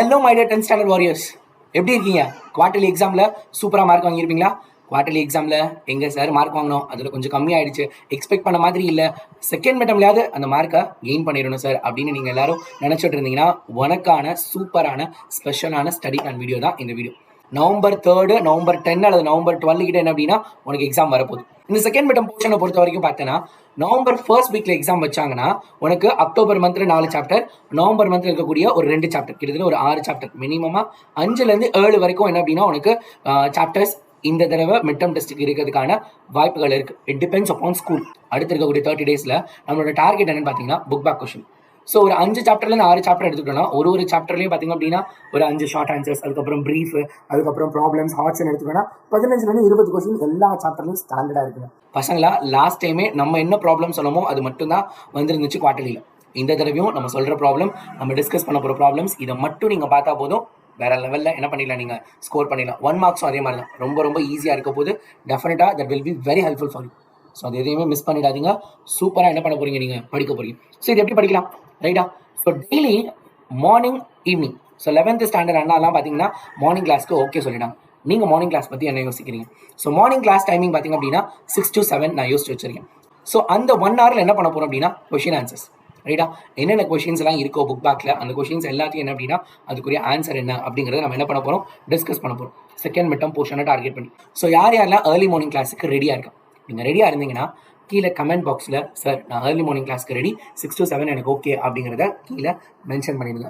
Hello my dear 10th standard warriors, எப்படி இருக்கீங்க? Quarterly எக்ஸாமில் சூப்பராக மார்க் வாங்கியிருப்பீங்களா? குவார்டர்லி எக்ஸாமில் எங்கே சார் மார்க் வாங்கினோம், அதில் கொஞ்சம் கம்மியாயிடுச்சு, எக்ஸ்பெக்ட் பண்ண மாதிரி இல்லை, செகண்ட் மிட்டம்லையாவது அந்த மார்க்கை கெயின் பண்ணிடணும் சார் அப்படின்னு நீங்கள் எல்லாரும் நினச்சிட்டு இருந்தீங்கன்னா உனக்கான சூப்பரான ஸ்பெஷலான ஸ்டடி பிளான் வீடியோ தான் இந்த வீடியோ. November 3, November 10 அல்லது November 12 கிட்ட என்ன அப்படின்னா உனக்கு எக்ஸாம் வரப்போகுது. இந்த செகண்ட் மிட்டம் போர்ஷனை பொறுத்த வரைக்கும் பார்த்தேன்னா November 1st வீக்ல எக்ஸாம் வச்சாங்கன்னா உனக்கு அக்டோபர் மந்த்ல 4 சாப்டர், நவம்பர் மந்த்ல இருக்கக்கூடிய ஒரு 2 சாப்டர், கிட்டத்தட்ட ஒரு 6 சாப்டர், மினிமமா 5லேருந்து 7 வரைக்கும் என்ன அப்படின்னா உனக்கு சாப்டர்ஸ் இந்த தடவை மிட்டம் டெஸ்ட்டுக்கு இருக்கிறதுக்கான வாய்ப்புகள் இருக்கு. It depends upon school. அடுத்து இருக்கக்கூடிய 30 டேஸ்ல நம்மளோட டார்கெட் என்னன்னு பார்த்தீங்கன்னா புக் பேக் கொஸ்டின். ஸோ ஒரு 5 சாப்டர்லேருந்து 6 சாப்டர் எடுத்துக்கிட்டோம்னா ஒரு சாப்டர்லையும் பார்த்தீங்க அப்படின்னா ஒரு 5 ஷார்ட் ஆன்சர்ஸ், அதுக்கப்புறம் ப்ரீஃப், அதுக்கப்புறம் ப்ராப்ளம்ஸ், ஹார்ட்ஸ் எடுத்துக்கிட்டோம்னா 15லேருந்து 20 கொஸ்டின் எல்லா சாப்டர்லையும் ஸ்டாண்டர்டாக இருக்குங்க. பசங்களா லாஸ்ட் டைமே நம்ம என்ன ப்ராப்ளம் சொல்லமோ அது மட்டும்தான் வந்துருந்துச்சு குவார்டர்லியில். இந்த தடவையும் நம்ம சொல்கிற ப்ராப்ளம், நம்ம டிஸ்கஸ் பண்ண போகிற ப்ராப்ளம்ஸ், இதை மட்டும் நீங்கள் பார்த்தா போதும், வேற லெவலில் என்ன பண்ணிடலாம், நீங்கள் ஸ்கோர் பண்ணிடலாம். 1 மார்க்ஸும் அதே மாதிரி தான் ரொம்ப ஈஸியாக இருக்க போது. டெஃபினட்டாக that will be very helpful for you. So அது எதையுமே மிஸ் பண்ணிடாதீங்க. சூப்பராக என்ன பண்ண போகிறீங்க, நீங்கள் படிக்க போகிறீங்க. ஸோ இது எப்படி படிக்கலாம், ரைட்டா? So daily morning, evening, so 11th standard அண்ணாலாம் பார்த்தீங்கன்னா மார்னிங் கிளாஸ்க்கு ஓகே சொல்லிட்டாங்க. நீங்கள் மார்னிங் கிளாஸ் பற்றி என்ன யோசிக்கிறீங்க? ஸோ மார்னிங் கிளாஸ் டைமிங் பார்த்தீங்க அப்படின்னா 6 to 7 நான் யோசிச்சு வச்சிருக்கேன். ஸோ அந்த 1 ஹவரில் என்ன பண்ண போகிறோம் அப்படின்னா கொஷின் ஆன்சர்ஸ், ரைட்டா? என்னென்ன கொஷின்ஸ் எல்லாம் இருக்கோ புக் பேக்கில் அந்த கொஷின்ஸ் எல்லாத்தையும் என்ன அப்படின்னா அதுக்குரிய ஆன்சர் என்ன அப்படிங்கிறத நம்ம என்ன பண்ண போகிறோம், டிஸ்கஸ் பண்ண போகிறோம் செகண்ட் மிட்டம் போர்ஷனை டார்கெட் பண்ணி. ஸோ யாரெல்லாம் ஏர்லி மார்னிங் கிளாஸுக்கு ரெடியாக இருக்கா? நீங்கள் ரெடியாக இருந்தீங்கன்னா கீழே கமெண்ட் பாக்ஸில் சார் நான் ஏர்லி மார்னிங் கிளாஸ்க்கு ரெடி, 6 to 7 எனக்கு ஓகே அப்படிங்கிறத கீழே மென்ஷன் பண்ணிடுங்க.